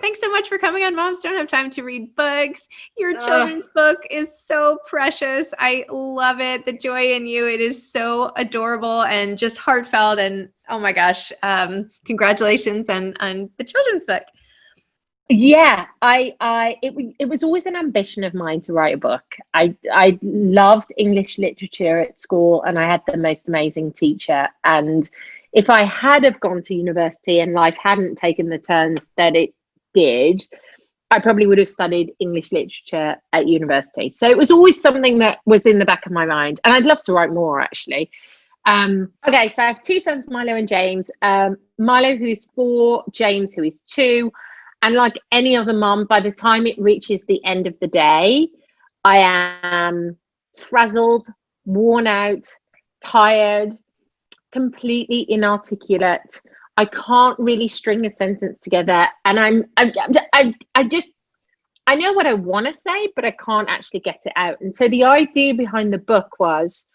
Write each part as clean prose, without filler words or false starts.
thanks so much for coming on Moms Don't Have Time to Read Books. Your children's book is so precious. I love it. The Joy in You. It is so adorable and just heartfelt. And oh my gosh, congratulations on the children's book. Yeah, it was always an ambition of mine to write a book. I loved English literature at school, and I had the most amazing teacher. And if I had have gone to university and life hadn't taken the turns that it did, I probably would have studied English literature at university. So it was always something that was in the back of my mind, and I'd love to write more, actually. Okay, so I have two sons, Milo and James. Milo, who's 4, James, who is 2. And like any other mom, by the time it reaches the end of the day, I am frazzled, worn out, tired, completely inarticulate. I can't really string a sentence together. And I know what I want to say, but I can't actually get it out. And so the idea behind the book was,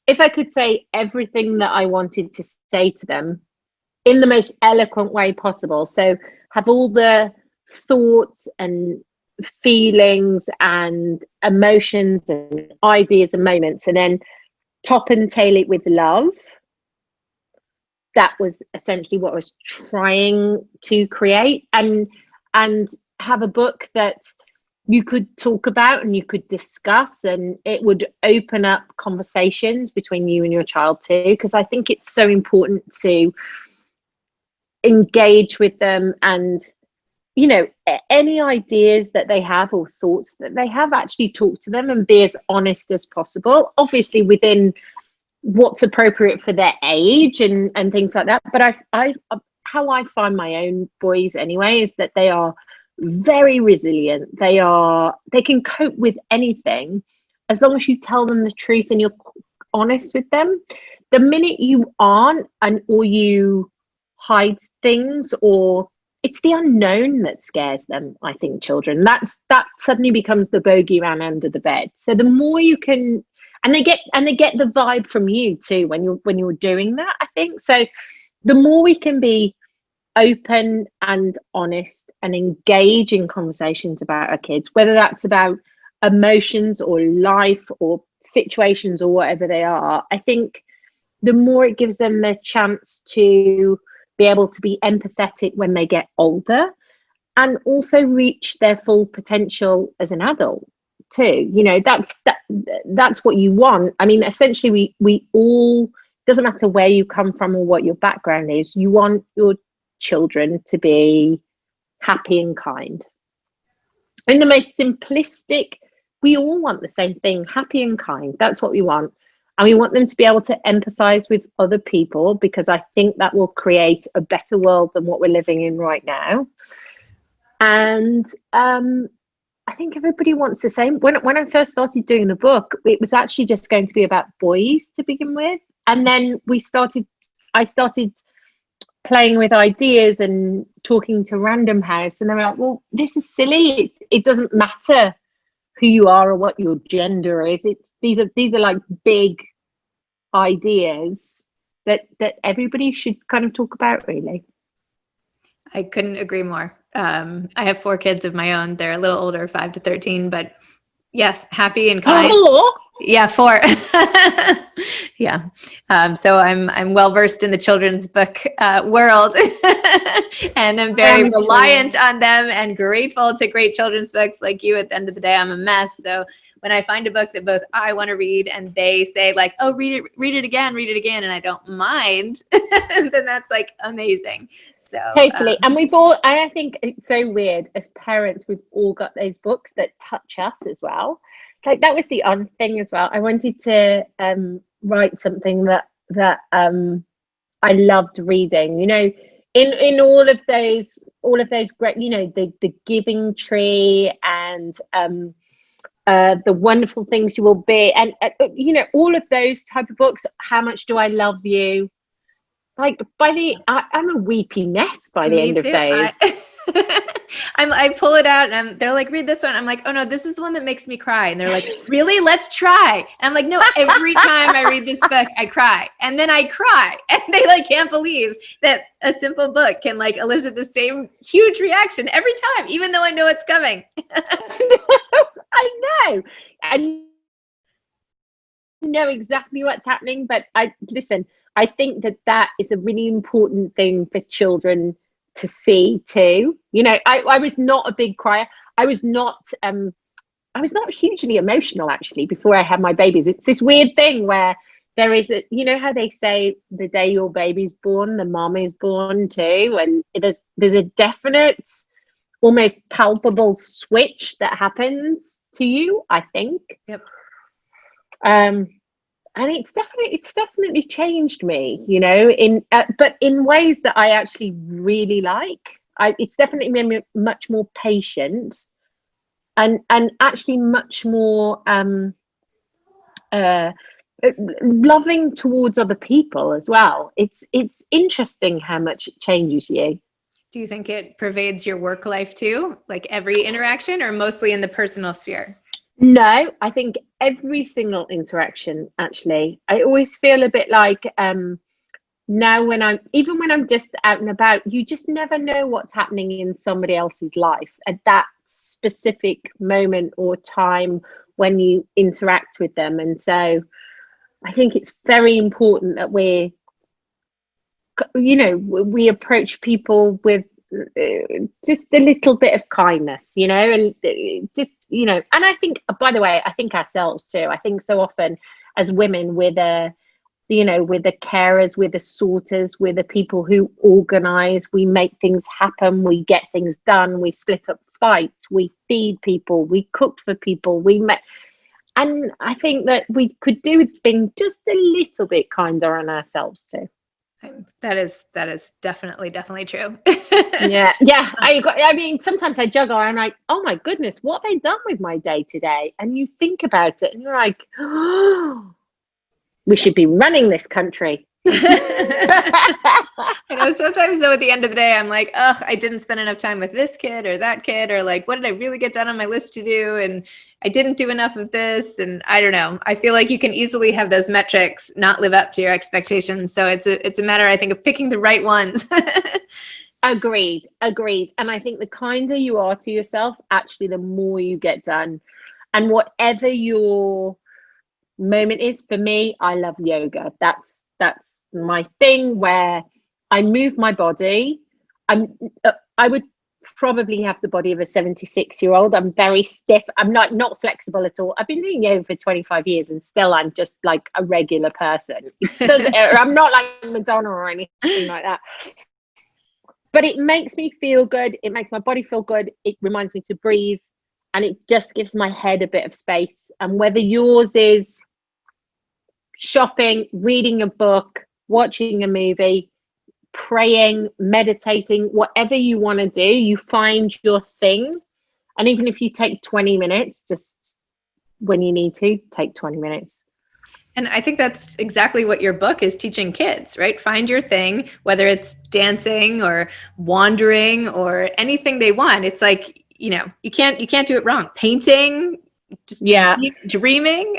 if I could say everything that I wanted to say to them in the most eloquent way possible. So have all the thoughts and feelings and emotions and ideas and moments, and then top and tail it with love. That was essentially what I was trying to create, and have a book that you could talk about and you could discuss, and it would open up conversations between you and your child too, because I think it's so important to engage with them, and any ideas that they have or thoughts that they have, actually talk to them and be as honest as possible, obviously within what's appropriate for their age and things like that. But I how I find my own boys anyway is that they are very resilient. They can cope with anything as long as you tell them the truth and you're honest with them. The minute you aren't, or you hide things, or it's the unknown that scares them, I think, children. That suddenly becomes the bogeyman under the bed. So the more you can, and they get the vibe from you too when you're doing that, I think. So the more we can be open and honest and engage in conversations about our kids, whether that's about emotions or life or situations or whatever they are, I think the more it gives them the chance to be able to be empathetic when they get older, and also reach their full potential as an adult too. That's what you want. I mean, essentially we all, doesn't matter where you come from or what your background is, you want your children to be happy and kind. In the most simplistic, we all want the same thing: happy and kind. That's what we want. And we want them to be able to empathize with other people, because I think that will create a better world than what we're living in right now. And I think everybody wants the same. When I first started doing the book, it was actually just going to be about boys to begin with. And then I started playing with ideas and talking to Random House, and they were like, well, this is silly. It doesn't matter who you are or what your gender is. These are like big ideas that everybody should kind of talk about, really. I couldn't agree more. I have 4 kids of my own. They're a little older, 5 to 13, but yes, happy and kind. Oh. Yeah, 4. Yeah. So I'm well versed in the children's book world, and I'm very reliant on them and grateful to great children's books like you. At the end of the day, I'm a mess. So when I find a book that both I want to read and they say like, oh, read it again, and I don't mind, then that's like amazing. So totally. And I think it's so weird, as parents, we've all got those books that touch us as well. Like, that was the other thing as well. I wanted to write something that I loved reading. In all of those great, the Giving Tree and the Wonderful Things You Will Be, and all of those type of books. How Much Do I Love You? Like, I'm a weepy mess by the end of those. I pull it out and they're like, read this one. I'm like, oh no, this is the one that makes me cry. And they're like, really? Let's try. And I'm like, no, every time I read this book, I cry. And then I cry. And they like can't believe that a simple book can like elicit the same huge reaction every time, even though I know it's coming. I know. I know exactly what's happening, but I think that is a really important thing for children to see too. You know, I was not a big crier. I was not hugely emotional actually before I had my babies. It's this weird thing where there is a, you know how they say the day your baby's born, the mom is born too, and there's a definite, almost palpable switch that happens to you, I think. Yep. And it's definitely changed me, you know, but in ways that I actually really like. It's definitely made me much more patient, and actually much more loving towards other people as well. It's interesting how much it changes you. Do you think it pervades your work life too? Like every interaction, or mostly in the personal sphere? No, I think every single interaction, actually. I always feel a bit like now when I'm just out and about, you just never know what's happening in somebody else's life at that specific moment or time when you interact with them. And so I think it's very important that we approach people with just a little bit of kindness, you know, and just, you know, and I think, by the way, I think ourselves too. I think so often as women, we're the carers, we're the sorters, we're the people who organize, we make things happen, we get things done, we split up fights, we feed people, we cook for people, and I think that we could do with being just a little bit kinder on ourselves too. That is definitely true. Yeah. I mean, sometimes I juggle. I'm like, oh my goodness, what have I done with my day today? And you think about it, and you're like, oh, we should be running this country. I know sometimes though at the end of the day I'm like, oh, I didn't spend enough time with this kid or that kid, or like, what did I really get done on my list to do, and I didn't do enough of this, and I don't know. I feel like you can easily have those metrics not live up to your expectations, so it's a matter, I think, of picking the right ones. Agreed. And I think the kinder you are to yourself, actually the more you get done. And whatever your moment is, for me, I love yoga. That's my thing, where I move my body. I would probably have the body of a 76-year-old. I'm very stiff. I'm not flexible at all. I've been doing yoga for 25 years and still I'm just like a regular person. I'm not like Madonna or anything like that. But it makes me feel good. It makes my body feel good. It reminds me to breathe, and it just gives my head a bit of space. And whether yours is shopping, reading a book, watching a movie, praying, meditating, whatever you want to do, you find your thing. And even if you take 20 minutes, just when you need to, take 20 minutes. And I think that's exactly what your book is teaching kids, right? Find your thing, whether it's dancing or wandering or anything they want. It's like, you know, you can't do it wrong. Painting, just dreaming.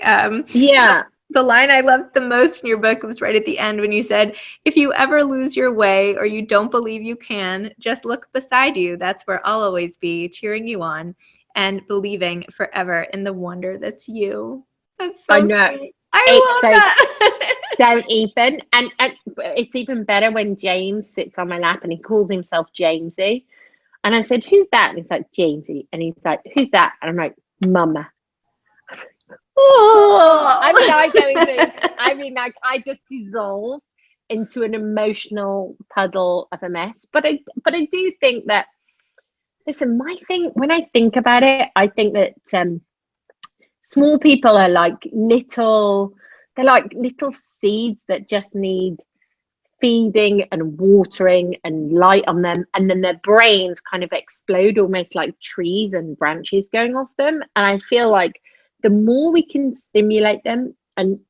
The line I loved the most in your book was right at the end when you said, if you ever lose your way or you don't believe you can, just look beside you. That's where I'll always be, cheering you on and believing forever in the wonder that's you. That's so sweet. I love that. Don't even. And it's even better when James sits on my lap and he calls himself Jamesy. And I said, who's that? And he's like, Jamesy. And he's like, who's that? And I'm like, Mama. Oh, I mean, like, I just dissolve into an emotional puddle of a mess. But I do think that, listen, my thing, when I think about it, I think that small people are like little seeds that just need feeding and watering and light on them, and then their brains kind of explode almost like trees and branches going off them. And I feel like the more we can stimulate them and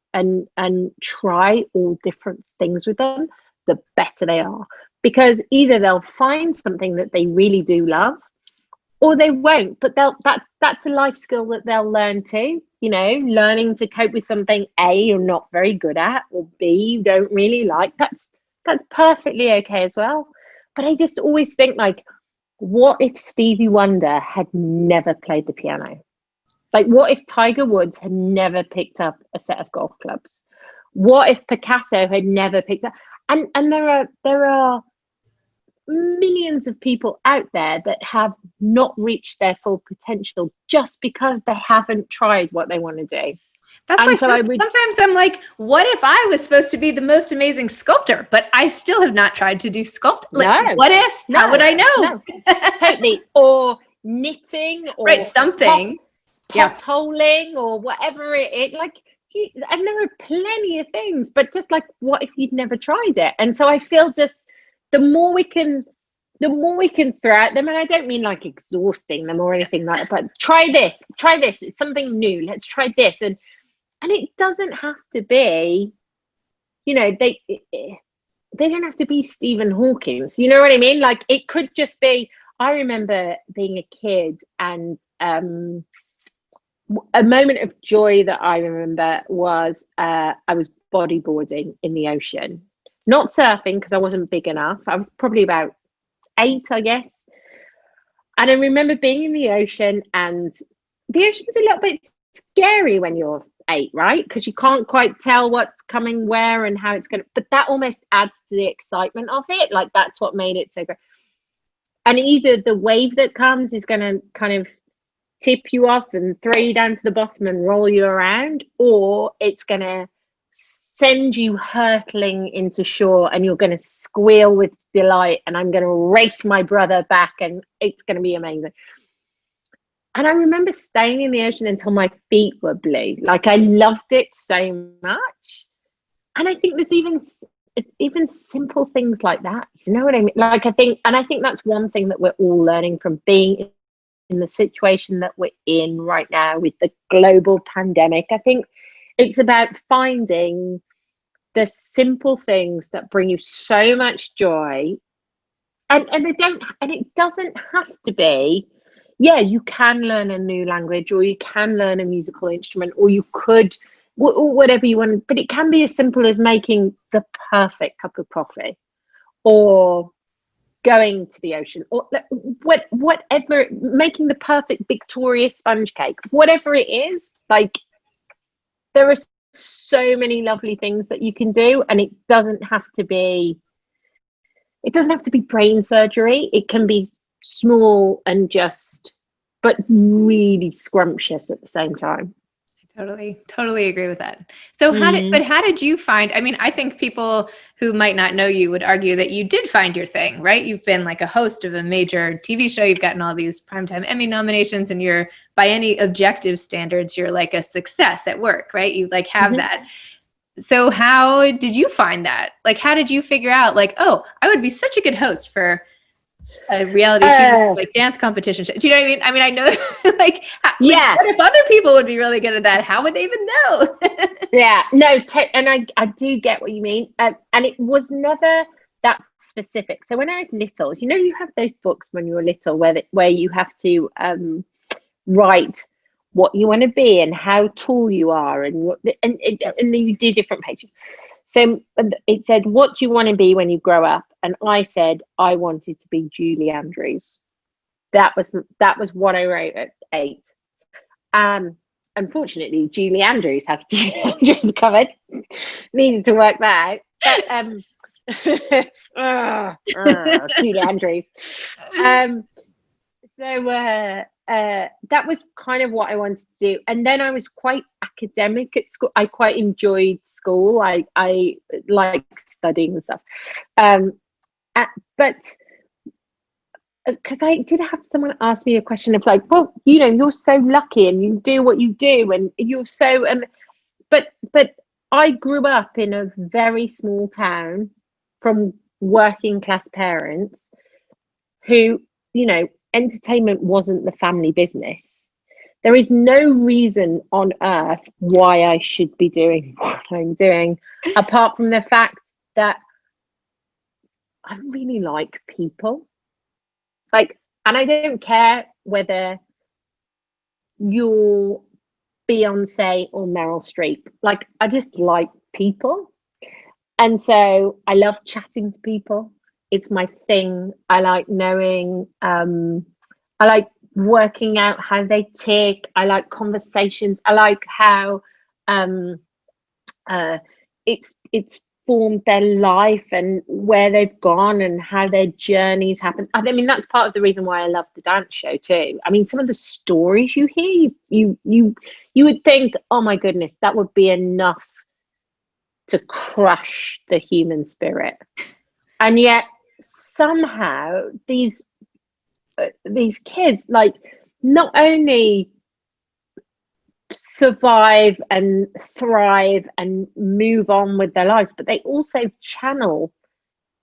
try all different things with them, the better they are, because either they'll find something that they really do love, or they won't, but that's a life skill that they'll learn too. You know, learning to cope with something A, you're not very good at, or B, you don't really like. That's perfectly okay as well. But I just always think, like, what if Stevie Wonder had never played the piano? Like, what if Tiger Woods had never picked up a set of golf clubs? What if Picasso had never picked up? And there are millions of people out there that have not reached their full potential just because they haven't tried what they want to do. That's And why so sometimes I'm like, what if I was supposed to be the most amazing sculptor, but I still have not tried to do sculpt? Like, what if? How would I know? No, totally. Or knitting, or right, something. potholing, or whatever it like. And there are plenty of things, but just like, what if you'd never tried it? And so I feel just the more we can throw at them, and I don't mean like exhausting them or anything like that, but try this, it's something new, let's try this. And it doesn't have to be, you know, they don't have to be Stephen Hawking, you know what I mean? Like, it could just be, I remember being a kid, and a moment of joy that I remember was I was bodyboarding in the ocean, not surfing because I wasn't big enough. I was probably about 8, I guess. And I remember being in the ocean, and the ocean's a little bit scary when you're 8, right? Because you can't quite tell what's coming where and how it's going to, but that almost adds to the excitement of it. Like, that's what made it so great. And either the wave that comes is going to kind of tip you off and throw you down to the bottom and roll you around, or it's going to send you hurtling into shore, and you're going to squeal with delight, and I'm going to race my brother back, and it's going to be amazing. And I remember staying in the ocean until my feet were blue. Like, I loved it so much. And I think there's even simple things like that, you know what I mean? Like, I think that's one thing that we're all learning from being in the situation that we're in right now with the global pandemic. I think it's about finding the simple things that bring you so much joy, and it doesn't have to be, yeah, you can learn a new language, or you can learn a musical instrument, or you could, or whatever you want, but it can be as simple as making the perfect cup of coffee, or going to the ocean, or whatever, making the perfect Victoria sponge cake, whatever it is. Like, there are so many lovely things that you can do, and it doesn't have to be brain surgery. It can be small and just, but really scrumptious at the same time. Totally agree with that. So how did you find, I mean, I think people who might not know you would argue that you did find your thing, right? You've been like a host of a major TV show. You've gotten all these primetime Emmy nominations, and you're, by any objective standards, you're like a success at work, right? You like have that. So how did you find that? Like, how did you figure out, like, oh, I would be such a good host for a reality TV, like dance competition show? Do you know what I mean? I mean, I know, like, what if other people would be really good at that? How would they even know? Yeah, no, and I do get what you mean. And it was never that specific. So when I was little, you know, you have those books when you were little where you have to write what you want to be and how tall you are, and then you do different pages. So it said, what do you want to be when you grow up? And I said, I wanted to be Julie Andrews. That was what I wrote at 8. Unfortunately, Julie Andrews has Julie Andrews covered. Needed to work that out. But, Julie Andrews. So that was kind of what I wanted to do. And then I was quite academic at school. I quite enjoyed school. I liked studying and stuff. But because I did have someone ask me a question of like, well, you know, you're so lucky and you do what you do, and you're so but I grew up in a very small town from working class parents who, you know, entertainment wasn't the family business. There is no reason on earth why I should be doing what I'm doing, apart from the fact that I really like people. Like, and I don't care whether you're Beyonce or Meryl Streep. Like, I just like people. And so I love chatting to people. It's my thing. I like knowing, I like working out how they tick. I like conversations. I like how it's formed their life and where they've gone and how their journeys happen. I mean, that's part of the reason why I love the dance show too. I mean, some of the stories you hear, you would think, oh my goodness, that would be enough to crush the human spirit. And yet somehow these kids, like, not only survive and thrive and move on with their lives, but they also channel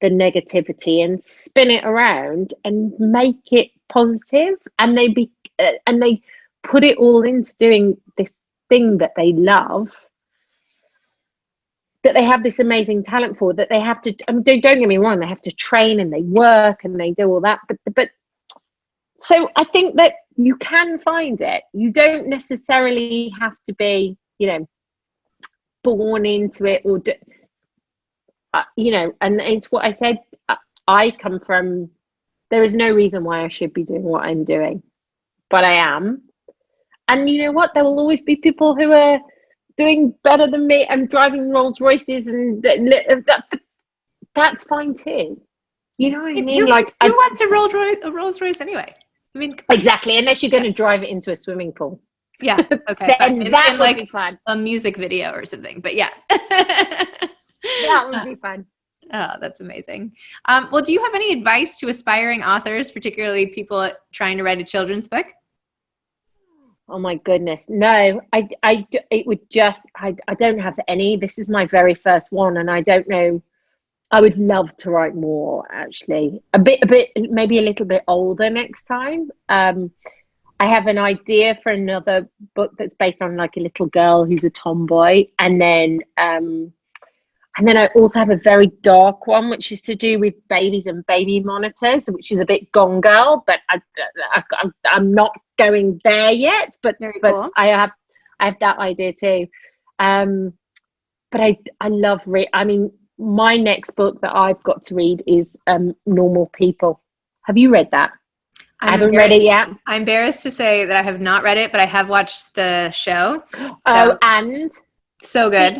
the negativity and spin it around and make it positive, and they put it all into doing this thing that they love, that they have this amazing talent for, that they have to, I mean, don't get me wrong, they have to train and they work and they do all that, but so I think that you can find it. You don't necessarily have to be, born into it, or and it's what I said. I come from, there is no reason why I should be doing what I'm doing, but I am. And you know what? There will always be people who are doing better than me and driving Rolls Royces, and that's fine too. You know what I mean? Who wants a Rolls Royce anyway? I mean, exactly, unless you're going to drive it into a swimming pool. Yeah. Okay. Then that would be fun. A music video or something. But yeah. That would be fun. Oh, that's amazing. Well, do you have any advice to aspiring authors, particularly people trying to write a children's book? Oh my goodness. No, I don't have any. This is my very first one, and I don't know. I would love to write more, actually. A bit, maybe a little bit older next time. I have an idea for another book that's based on like a little girl who's a tomboy, and then I also have a very dark one, which is to do with babies and baby monitors, which is a bit Gone Girl, but I'm not going there yet. But cool. I have that idea too. But I love I mean, my next book that I've got to read is Normal People. Have you read that? I haven't read it yet. I'm embarrassed to say that I have not read it, but I have watched the show. And so good.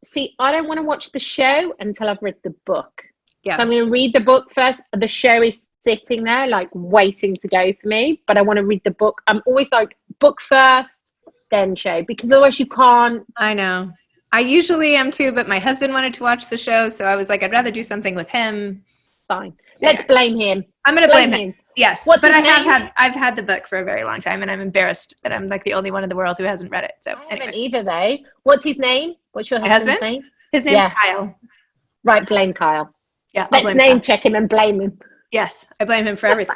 See, I don't want to watch the show until I've read the book. Yeah. So I'm going to read the book first. The show is sitting there, like, waiting to go for me, but I want to read the book. I'm always like, book first, then show, because otherwise you can't. I know. I usually am too, but my husband wanted to watch the show, so I was like, I'd rather do something with him. Fine. Let's blame him. I'm going to blame him. Yes. What's his name? I've had the book for a very long time, and I'm embarrassed that I'm like the only one in the world who hasn't read it. So I haven't either, though. What's his name? What's your husband's name? His name's Kyle. Right, blame Kyle. Yeah. Let's name check him and blame him. Yes, I blame him for everything.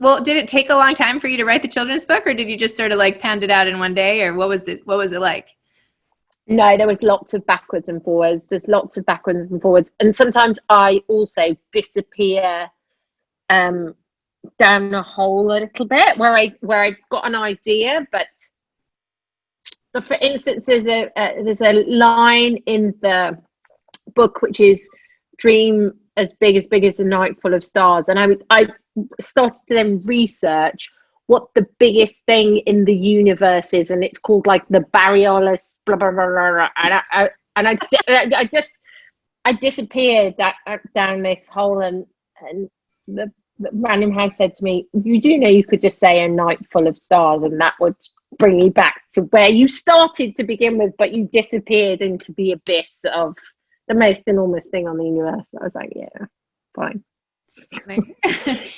Well, did it take a long time for you to write the children's book, or did you just sort of like pound it out in one day, or what was it like? No, there was lots of backwards and forwards. There's lots of backwards and forwards. And sometimes I also disappear down a hole a little bit where I've got an idea, but for instance, there's a line in the book which is dream as big as a night full of stars. And I started to then research what the biggest thing in the universe is, and it's called like the Baryolus blah blah blah, blah. And I disappeared down this hole, and the random house said to me, you do know you could just say a night full of stars and that would bring you back to where you started to begin with, but you disappeared into the abyss of the most enormous thing on the universe. I was like, yeah, fine.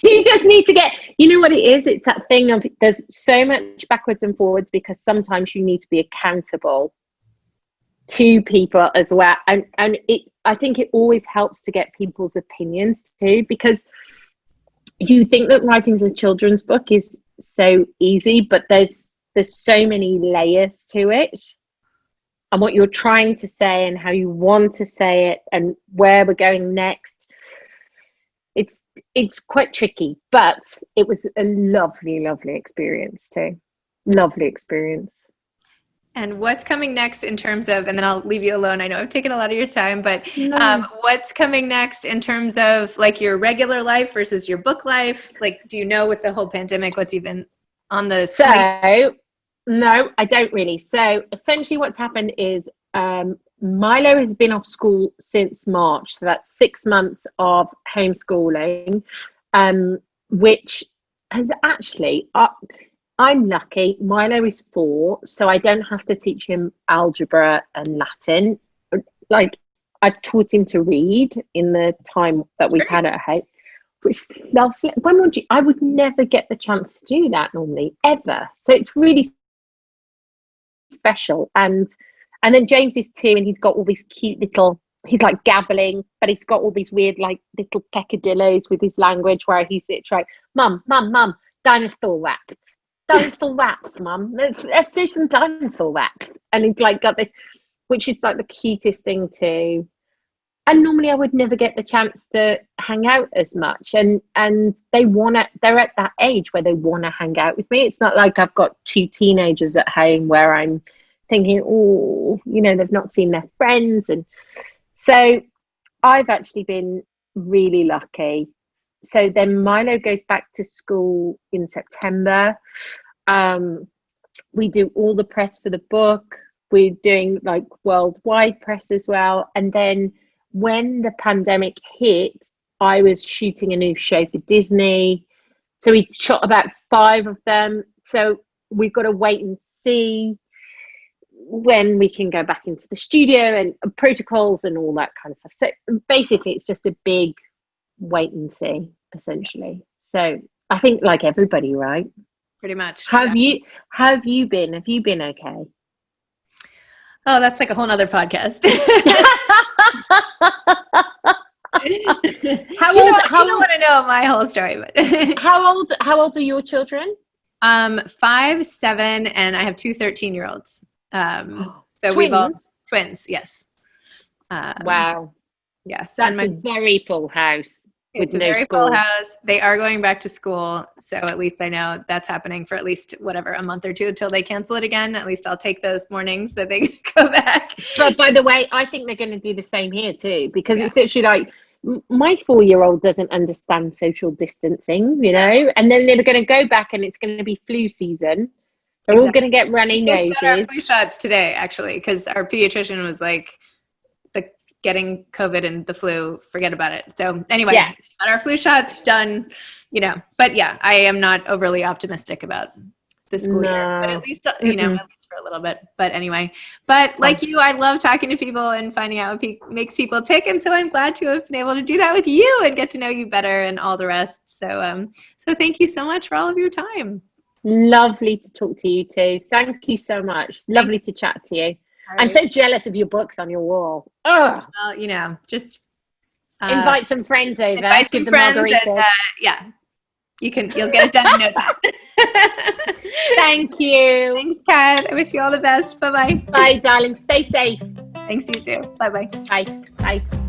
You just need to get, you know what it is, it's that thing of there's so much backwards and forwards because sometimes you need to be accountable to people as well, and I think it always helps to get people's opinions too, because you think that writing a children's book is so easy, but there's so many layers to it, and what you're trying to say and how you want to say it and where we're going next. it's quite tricky, but it was a lovely experience too. Lovely experience. And what's coming next in terms of, and then I'll leave you alone. I know I've taken a lot of your time, but No. what's coming next in terms of like your regular life versus your book life? Like, do you know with the whole pandemic, what's even on the So, no, I don't really. So essentially what's happened is Milo has been off school since March. So that's 6 months of homeschooling, which has actually, I'm lucky. Milo is 4, so I don't have to teach him algebra and Latin. Like, I've taught him to read in the time that we've had at home, which is lovely. I would never get the chance to do that normally, ever. So it's really special. And then James is 2, and he's got all these cute little, he's like gabbling, but he's got all these weird like little peccadillos with his language where he's like, mum, dinosaur wax. Dinosaur wax, mum. Let's do some dinosaur wax. And he's like got this, which is like the cutest thing too. And normally I would never get the chance to hang out as much. And they're at that age where they want to hang out with me. It's not like I've got 2 teenagers at home where I'm thinking, oh, they've not seen their friends. And so I've actually been really lucky. So then Milo goes back to school in September. We do all the press for the book. We're doing like worldwide press as well. And then when the pandemic hit, I was shooting a new show for Disney. So we shot about 5 of them. So we've got to wait and see when we can go back into the studio and protocols and all that kind of stuff. So basically it's just a big wait and see, essentially. So I think like everybody, right? Pretty much. How have you been? Have you been okay? Oh, that's like a whole nother podcast. How old? You don't want to know my whole story, but how old are your children? 5, 7, and I have 2 13-year-olds. So twins? we've all twins. Yes. Wow. Yes. That's a very full house. It's a very full house. They are going back to school. So at least I know that's happening for at least a month or 2 until they cancel it again. At least I'll take those mornings that they go back. But by the way, I think they're going to do the same here too, because it's literally like my 4-year-old doesn't understand social distancing, and then they're going to go back and it's going to be flu season. They're all going to get runny noses. We got our flu shots today, actually, because our pediatrician was like, getting COVID and the flu, forget about it. So anyway, got our flu shots done, but yeah, I am not overly optimistic about the school year, but at least, at least for a little bit. But anyway, like you, I love talking to people and finding out what makes people tick. And so I'm glad to have been able to do that with you and get to know you better and all the rest. So, so thank you so much for all of your time. Lovely to talk to you too. Thank you so much. Lovely to chat to you. Right. I'm so jealous of your books on your wall. Oh, well, just invite some friends over. Invite some friends, and you'll get it done in no time. Thank you. Thanks, Kat. I wish you all the best. Bye-bye. Bye, darling. Stay safe. Thanks, you too. Bye-bye. Bye. Bye.